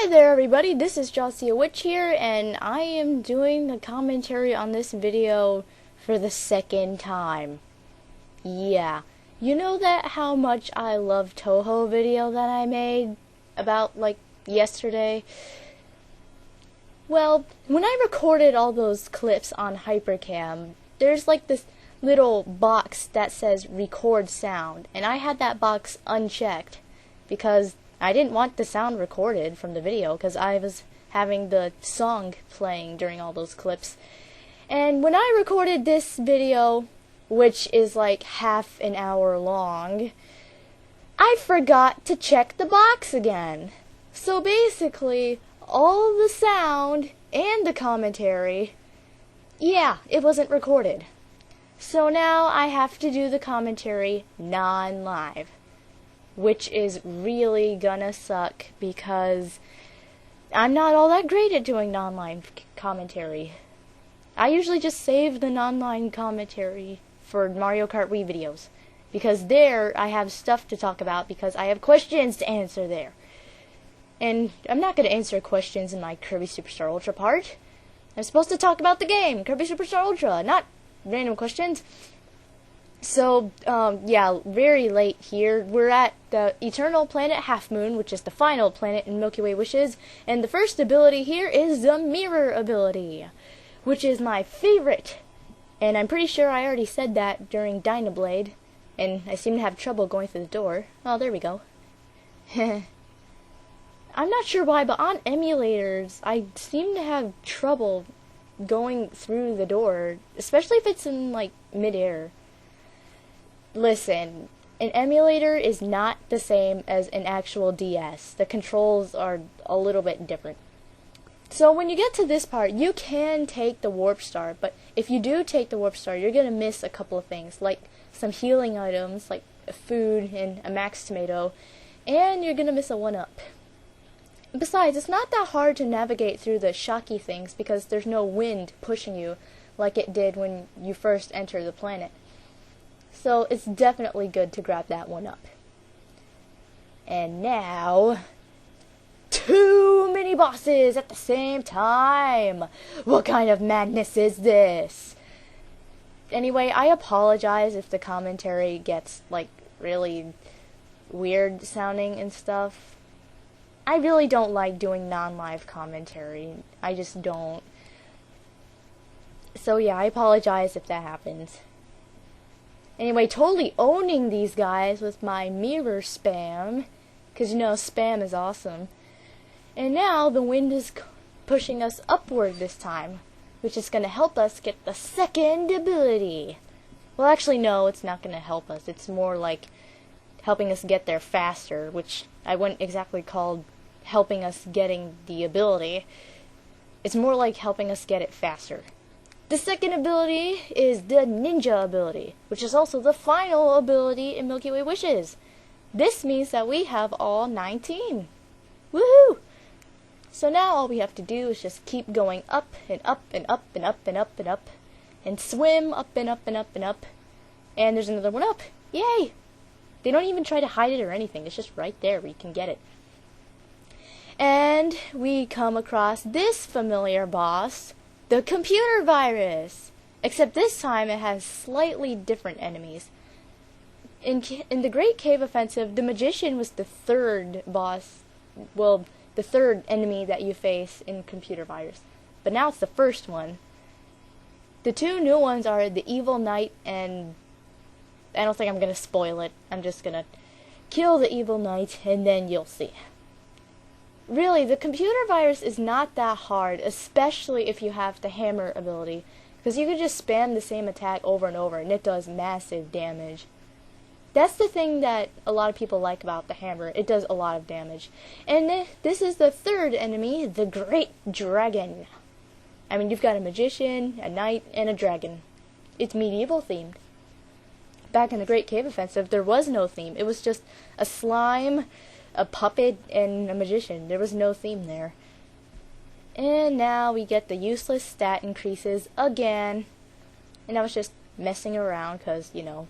Hi there everybody, this is Drawciawitch here, and I am doing the commentary on this video for the second time. Yeah, you know that how much I love Toho video that I made about, like, yesterday? Well, when I recorded all those clips on Hypercam, there's like this little box that says record sound, and I had that box unchecked because I didn't want the sound recorded from the video because I was having the song playing during all those clips. And when I recorded this video, which is like half an hour long, I forgot to check the box again. So basically, all the sound and the commentary, yeah, it wasn't recorded. So now I have to do the commentary non-live, which is really gonna suck because I'm not all that great at doing non-live commentary. I usually just save the non-live commentary for Mario Kart Wii videos because there I have stuff to talk about because I have questions to answer there. And I'm not going to answer questions in my Kirby Super Star Ultra part. I'm supposed to talk about the game, Kirby Super Star Ultra, not random questions. So, yeah, very late here. We're at the Eternal Planet Half Moon, which is the final planet in Milky Way Wishes, and the first ability here is the Mirror ability, which is my favorite. And I'm pretty sure I already said that during Dynablade, and I seem to have trouble going through the door. Oh, there we go. I'm not sure why, but on emulators, I seem to have trouble going through the door, especially if it's in, like, midair. Listen, an emulator is not the same as an actual DS. The controls are a little bit different. So when you get to this part, you can take the Warp Star, but if you do take the Warp Star, you're going to miss a couple of things, like some healing items, like food and a max tomato, and you're going to miss a 1-up. Besides, it's not that hard to navigate through the shocky things because there's no wind pushing you like it did when you first enter the planet. So it's definitely good to grab that 1-up. And now, 2 mini bosses at the same time. What kind of madness is this? Anyway, I apologize if the commentary gets, like, really weird sounding and stuff. I really don't like doing non-live commentary. I just don't. So yeah, I apologize if that happens. Anyway, totally owning these guys with my mirror spam, because you know spam is awesome. And now the wind is pushing us upward this time, which is going to help us get the second ability. Well, actually no, it's not going to help us. It's more like helping us get there faster, which I wouldn't exactly call helping us getting the ability. It's more like helping us get it faster. The second ability is the Ninja ability, which is also the final ability in Milky Way Wishes. This means that we have all 19. Woohoo! So now all we have to do is just keep going up and up and up and up and up and up and swim up and up and up and up. And there's another 1-up. Yay! They don't even try to hide it or anything. It's just right there where you can get it. And we come across this familiar boss, the computer virus. Except this time it has slightly different enemies. In the Great Cave Offensive, the Magician was the third boss, well, the third enemy that you face in Computer Virus. But now it's the first one. The 2 new ones are the Evil Knight, and I don't think I'm going to spoil it. I'm just going to kill the Evil Knight, and then you'll see. Really, the computer virus is not that hard, especially if you have the hammer ability, because you can just spam the same attack over and over, and it does massive damage. That's the thing that a lot of people like about the hammer. It does a lot of damage. And this is the third enemy, the Great Dragon. I mean, you've got a magician, a knight, and a dragon. It's medieval themed. Back in the Great Cave Offensive, there was no theme. It was just a slime, a puppet, and a magician. There was no theme there. And now we get the useless stat increases again. And I was just messing around because, you know,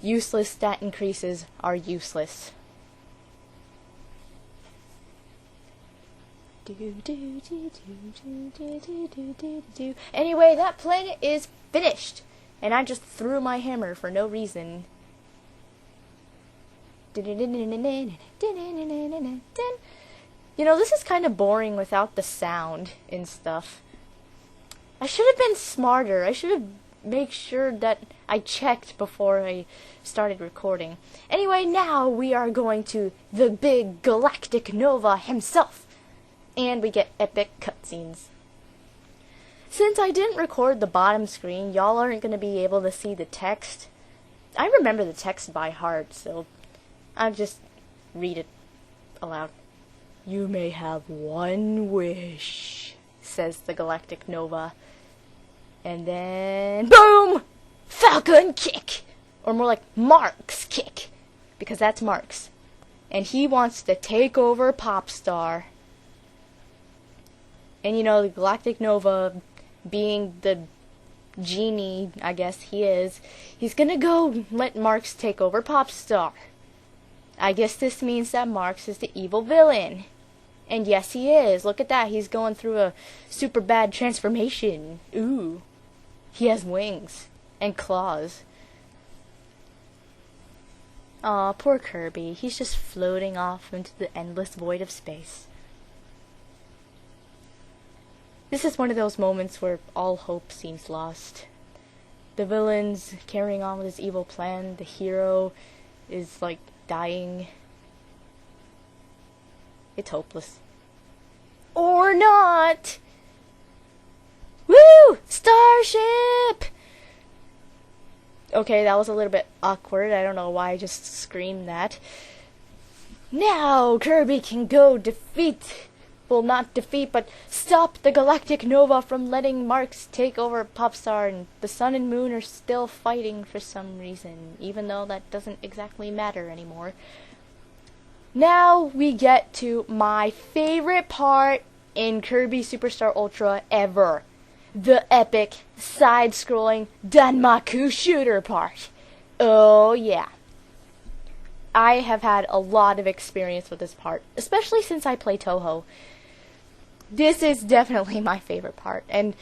useless stat increases are useless. Anyway, that planet is finished. And I just threw my hammer for no reason. You know, this is kind of boring without the sound and stuff. I should have been smarter. I should have made sure that I checked before I started recording. Anyway, now we are going to the big galactic nova himself. And we get epic cutscenes. Since I didn't record the bottom screen, y'all aren't going to be able to see the text. I remember the text by heart, so I'll just read it aloud. You may have one wish, says the galactic nova. And then, boom! Falcon kick! Or more like Mark's kick, because that's Mark's. And he wants to take over Popstar. And you know, the galactic nova, being the genie, I guess he is, he's gonna go let Marks take over Popstar. I guess this means that Marks is the evil villain. And yes, he is. Look at that. He's going through a super bad transformation. Ooh. He has wings and claws. Aw, poor Kirby. He's just floating off into the endless void of space. This is one of those moments where all hope seems lost. The villain's carrying on with his evil plan. The hero is, like, dying. It's hopeless. Or not! Woo! Starship! Okay, that was a little bit awkward. I don't know why I just screamed that. Now Kirby can go well, not defeat, but stop the galactic nova from letting Marks take over Popstar, and the sun and moon are still fighting for some reason, even though that doesn't exactly matter anymore. Now we get to my favorite part in Kirby Super Star Ultra ever. The epic, side-scrolling Danmaku shooter part. Oh yeah. I have had a lot of experience with this part, especially since I play Toho. This is definitely my favorite part, and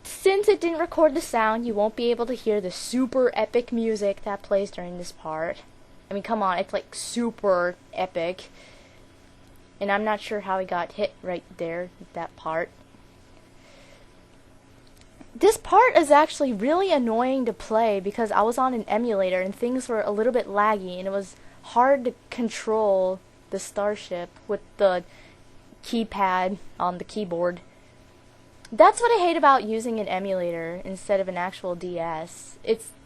since it didn't record the sound, you won't be able to hear the super epic music that plays during this part. I mean, come on, it's like super epic. And I'm not sure how he got hit right there, that part. This part is actually really annoying to play because I was on an emulator and things were a little bit laggy and it was hard to control the starship with the keypad on the keyboard. That's what I hate about using an emulator instead of an actual DS.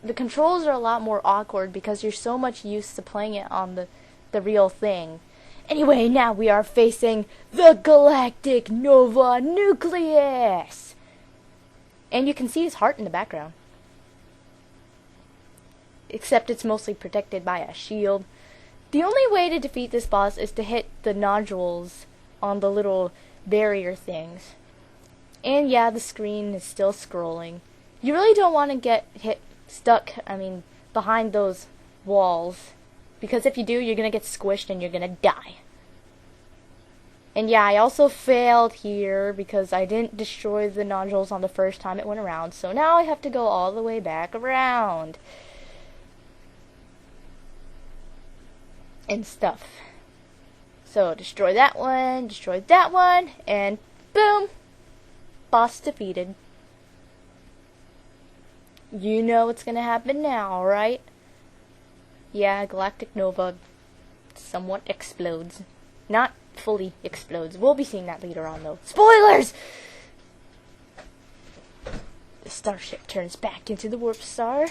The controls are a lot more awkward because you're so much used to playing it on the real thing. Anyway, now we are facing the Galactic Nova Nucleus! And you can see his heart in the background. Except it's mostly protected by a shield. The only way to defeat this boss is to hit the nodules on the little barrier things. And yeah, the screen is still scrolling. You really don't want to get stuck behind those walls. Because if you do, you're going to get squished and you're going to die. And yeah, I also failed here because I didn't destroy the nodules on the first time it went around. So now I have to go all the way back around. And stuff. So destroy that one, and boom! Boss defeated. You know what's gonna happen now, right? Yeah, Galactic Nova somewhat explodes. Not fully explodes. We'll be seeing that later on, though. Spoilers! The starship turns back into the warp star,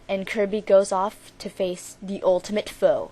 and Kirby goes off to face the ultimate foe,